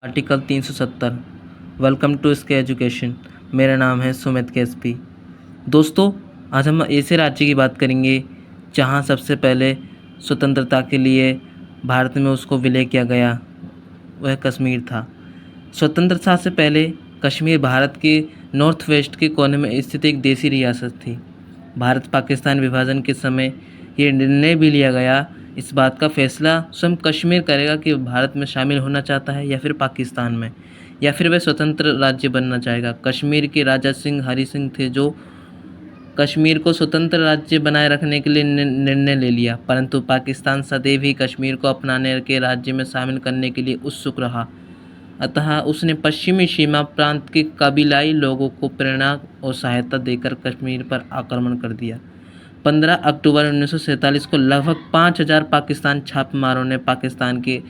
Article 370। Welcome to स्के education. मेरा नाम है सुमित केसपी। दोस्तों, आज हम ऐसे राज्य की बात करेंगे जहां सबसे पहले स्वतंत्रता के लिए भारत में उसको विलय किया गया, वह कश्मीर था। स्वतंत्रता से पहले कश्मीर भारत के नॉर्थ वेस्ट के कोने में स्थित एक देसी रियासत थी। भारत पाकिस्तान विभाजन के समय ये निर्णय भी लिया गया, इस बात का फैसला स्वयं कश्मीर करेगा कि भारत में शामिल होना चाहता है या फिर पाकिस्तान में, या फिर वह स्वतंत्र राज्य बनना चाहेगा। कश्मीर के राजा सिंह हरि सिंह थे जो कश्मीर को स्वतंत्र राज्य बनाए रखने के लिए निर्णय ले लिया, परंतु पाकिस्तान सदैव ही कश्मीर को अपनाने के राज्य में शामिल करने के लिए उत्सुक रहा। अतः उसने पश्चिमी सीमा प्रांत के कबीलाई लोगों को प्रेरणा और सहायता देकर कश्मीर पर आक्रमण कर दिया। 15 अक्टूबर 1947 को लगभग 5000 पाकिस्तान छापेमारों ने पाकिस्तान के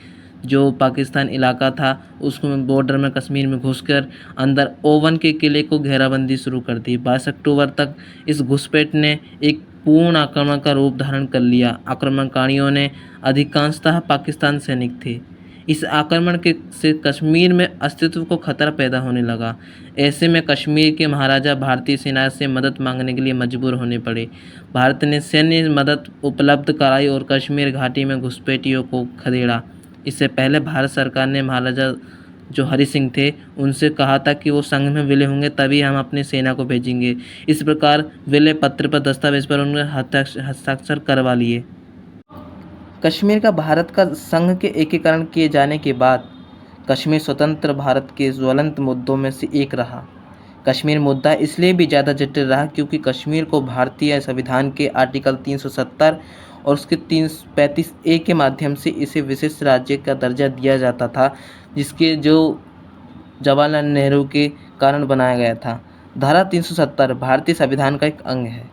जो पाकिस्तान इलाका था उसको बॉर्डर में कश्मीर में घुसकर अंदर ओवन के किले को घेराबंदी शुरू कर दी। 22 अक्टूबर तक इस घुसपैठ ने एक पूर्ण आक्रमण का रूप धारण कर लिया। आक्रमणकारियों ने अधिकांशतः पाकिस्तान सैनिक थे। इस आक्रमण के से कश्मीर में अस्तित्व को खतरा पैदा होने लगा। ऐसे में कश्मीर के महाराजा भारतीय सेना से मदद मांगने के लिए मजबूर होने पड़े। भारत ने सैन्य मदद उपलब्ध कराई और कश्मीर घाटी में घुसपैठियों को खदेड़ा। इससे पहले भारत सरकार ने महाराजा जो हरि सिंह थे उनसे कहा था कि वो संघ में विलय होंगे तभी हम अपनी सेना को भेजेंगे। इस प्रकार विलय पत्र पर दस्तावेज पर उन्होंने हस्ताक्षर करवा लिए। कश्मीर का भारत का संघ के एकीकरण किए जाने के बाद कश्मीर स्वतंत्र भारत के ज्वलंत मुद्दों में से एक रहा। कश्मीर मुद्दा इसलिए भी ज़्यादा जटिल रहा क्योंकि कश्मीर को भारतीय संविधान के आर्टिकल 370 और उसके 335A के माध्यम से इसे विशेष राज्य का दर्जा दिया जाता था, जिसके जो जवाहरलाल नेहरू के कारण बनाया गया था। धारा 370 भारतीय संविधान का एक अंग है।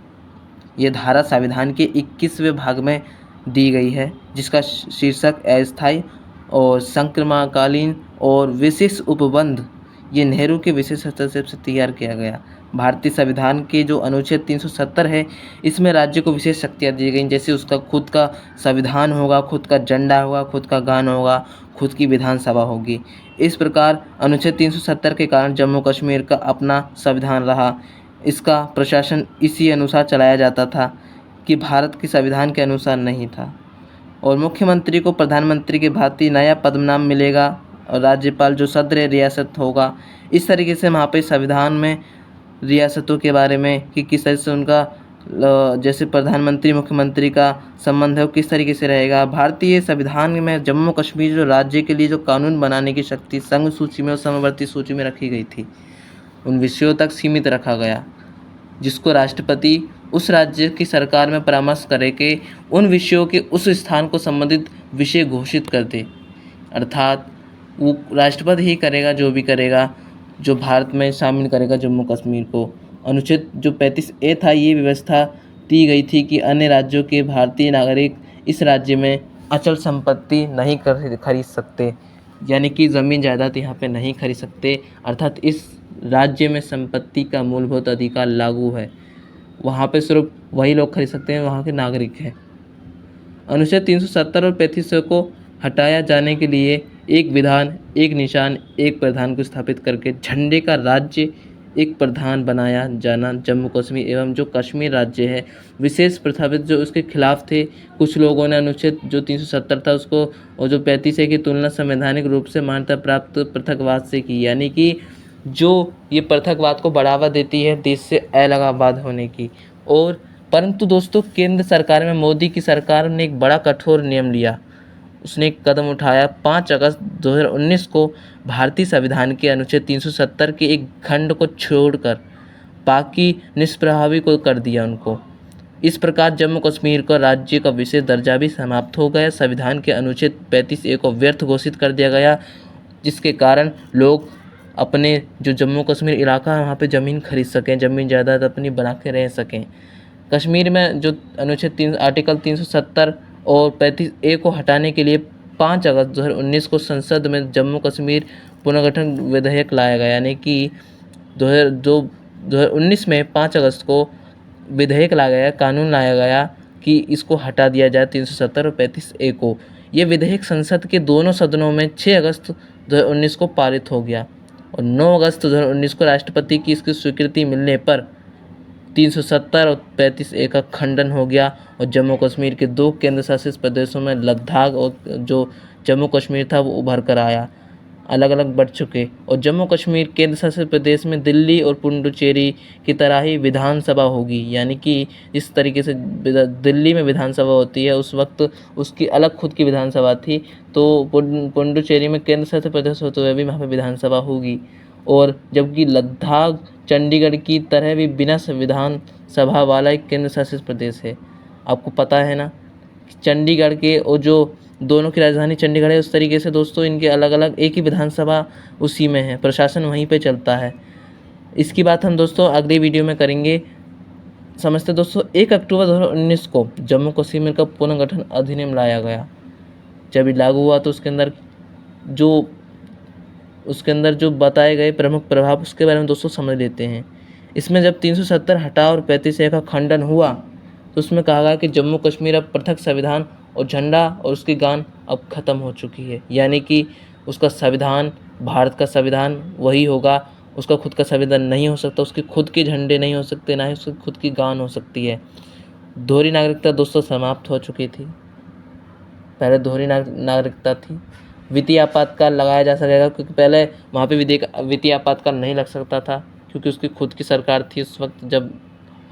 ये धारा संविधान के 21वें भाग में दी गई है, जिसका शीर्षक अस्थायी और संक्रमणकालीन और विशेष उपबंध ये नेहरू के विशेष हस्तक्षेप से तैयार किया गया। भारतीय संविधान के जो अनुच्छेद 370 है, इसमें राज्य को विशेष शक्तियाँ दी गई, जैसे उसका खुद का संविधान होगा, खुद का झंडा होगा, खुद का गान होगा, खुद की विधानसभा होगी। इस प्रकार अनुच्छेद 370 के कारण जम्मू कश्मीर का अपना संविधान रहा। इसका प्रशासन इसी अनुसार चलाया जाता था कि भारत के संविधान के अनुसार नहीं था। और मुख्यमंत्री को प्रधानमंत्री के भांति नया पदनाम मिलेगा और राज्यपाल जो सदर रियासत होगा। इस तरीके से वहाँ पे संविधान में रियासतों के बारे में कि किस तरह से उनका जैसे प्रधानमंत्री मुख्यमंत्री का संबंध है वो किस तरीके से रहेगा। भारतीय संविधान में जम्मू कश्मीर जो राज्य के लिए जो कानून बनाने की शक्ति संघ सूची में और समवर्ती सूची में रखी गई थी, उन विषयों तक सीमित रखा गया, जिसको राष्ट्रपति उस राज्य की सरकार में परामर्श करे कि उन विषयों के उस स्थान को संबंधित विषय घोषित कर दे। अर्थात वो राष्ट्रपति ही करेगा जो भी करेगा, जो भारत में शामिल करेगा जम्मू कश्मीर को। अनुच्छेद जो 35A था, ये व्यवस्था दी गई थी कि अन्य राज्यों के भारतीय नागरिक इस राज्य में अचल संपत्ति नहीं खरीद सकते, यानी कि ज़मीन जायदाद यहाँ पे नहीं खरीद सकते। अर्थात इस राज्य में संपत्ति का मूलभूत अधिकार लागू है, वहाँ पे सिर्फ वही लोग खरीद सकते हैं वहाँ के नागरिक हैं। अनुच्छेद 370 और 35 को हटाया जाने के लिए एक विधान, एक निशान, एक प्रधान को स्थापित करके झंडे का राज्य एक प्रधान बनाया जाना जम्मू कश्मीर एवं जो कश्मीर राज्य है विशेष प्रस्तावित जो उसके खिलाफ थे। कुछ लोगों ने अनुच्छेद जो 370 था उसको और जो 35 की तुलना संवैधानिक रूप से मान्यता प्राप्त पृथकवाद से की, यानी कि जो ये पृथकवाद को बढ़ावा देती है देश से अलगाववाद होने की। और परंतु दोस्तों, केंद्र सरकार में मोदी की सरकार ने एक बड़ा कठोर नियम लिया। उसने एक कदम उठाया। 5 अगस्त 2019 को भारतीय संविधान के अनुच्छेद 370 के एक खंड को छोड़कर बाकी निष्प्रभावी को कर दिया उनको। इस प्रकार जम्मू कश्मीर का राज्य का विशेष दर्जा भी समाप्त हो गया। संविधान के अनुच्छेद 35A को व्यर्थ घोषित कर दिया गया, जिसके कारण लोग अपने जो जम्मू कश्मीर इलाका है वहाँ पे ज़मीन खरीद सकें, ज़मीन जायदाद अपनी बना के रह सकें। कश्मीर में जो अनुच्छेद आर्टिकल 370 और 35A को हटाने के लिए 5 अगस्त 2019 को संसद में जम्मू कश्मीर पुनर्गठन विधेयक लाया गया, यानी कि 2019 में 5 अगस्त को विधेयक लाया गया, कानून लाया गया कि इसको हटा दिया जाए 370 और 35A को। ये विधेयक संसद के दोनों सदनों में 6 अगस्त 2019 को पारित हो गया और 9 अगस्त 2019 को राष्ट्रपति की इसकी स्वीकृति मिलने पर 370 और 35A का खंडन हो गया और जम्मू कश्मीर के 2 केंद्र शासित प्रदेशों में लद्दाख और जो जम्मू कश्मीर था वो उभर कर आया, अलग अलग बढ़ चुके। और जम्मू कश्मीर केंद्र शासित प्रदेश में दिल्ली और पुडुचेरी की तरह ही विधानसभा होगी, यानी कि इस तरीके से दिल्ली में विधानसभा होती है उस वक्त उसकी अलग खुद की विधानसभा थी, तो पुडुचेरी में केंद्र शासित प्रदेश होते हुए भी वहाँ पर विधानसभा होगी। और जबकि लद्दाख चंडीगढ़ की तरह भी बिना संविधान सभा वाला एक केंद्र शासित प्रदेश है। आपको पता है ना, चंडीगढ़ के और जो दोनों की राजधानी चंडीगढ़ है, उस तरीके से दोस्तों इनके अलग अलग एक ही विधानसभा उसी में है, प्रशासन वहीं पे चलता है। इसकी बात हम दोस्तों अगली वीडियो में करेंगे। समझते दोस्तों 1 अक्टूबर 2019 को जम्मू कश्मीर का पुनर्गठन अधिनियम लाया गया। जब ये लागू हुआ तो उसके अंदर जो बताए गए प्रमुख प्रभाव उसके बारे में दोस्तों समझ लेते हैं। इसमें जब 370 हटा और 35A का खंडन हुआ तो उसमें कहा गया कि जम्मू कश्मीर अब पृथक संविधान और झंडा और उसकी गान अब ख़त्म हो चुकी है, यानी कि उसका संविधान भारत का संविधान वही होगा, उसका खुद का संविधान नहीं हो सकता, उसके खुद के झंडे नहीं हो सकते, ना ही उसकी खुद की गान हो सकती है। दोहरी नागरिकता दोस्तों समाप्त हो चुकी थी, पहले दोहरी नागरिकता थी। वित्तीय आपातकाल लगाया जा सकेगा, क्योंकि पहले वहाँ पे वित्तीय आपातकाल नहीं लग सकता था क्योंकि उसकी खुद की सरकार थी उस वक्त जब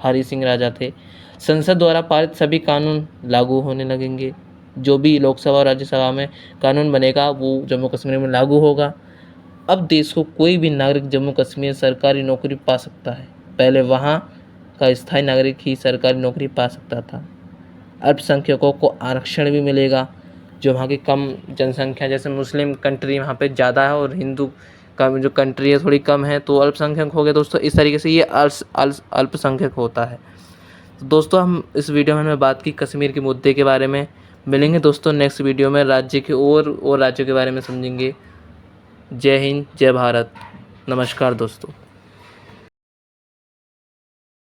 हरि सिंह राजा थे। संसद द्वारा पारित सभी कानून लागू होने लगेंगे, जो भी लोकसभा और राज्यसभा में कानून बनेगा वो जम्मू कश्मीर में लागू होगा। अब देश को कोई भी नागरिक जम्मू कश्मीर सरकारी नौकरी पा सकता है, पहले वहाँ का स्थायी नागरिक ही सरकारी नौकरी पा सकता था। अल्पसंख्यकों को आरक्षण भी मिलेगा, जो वहाँ की कम जनसंख्या, जैसे मुस्लिम कंट्री वहाँ पे ज़्यादा है और हिंदू का जो कंट्री है थोड़ी कम है, तो अल्पसंख्यक हो गए दोस्तों। इस तरीके से ये अल्पसंख्यक होता है। तो दोस्तों हम इस वीडियो में हमने बात की कश्मीर के मुद्दे के बारे में। मिलेंगे दोस्तों नेक्स्ट वीडियो में, राज्य के और राज्यों के बारे में समझेंगे। जय हिंद, जय भारत, नमस्कार दोस्तों।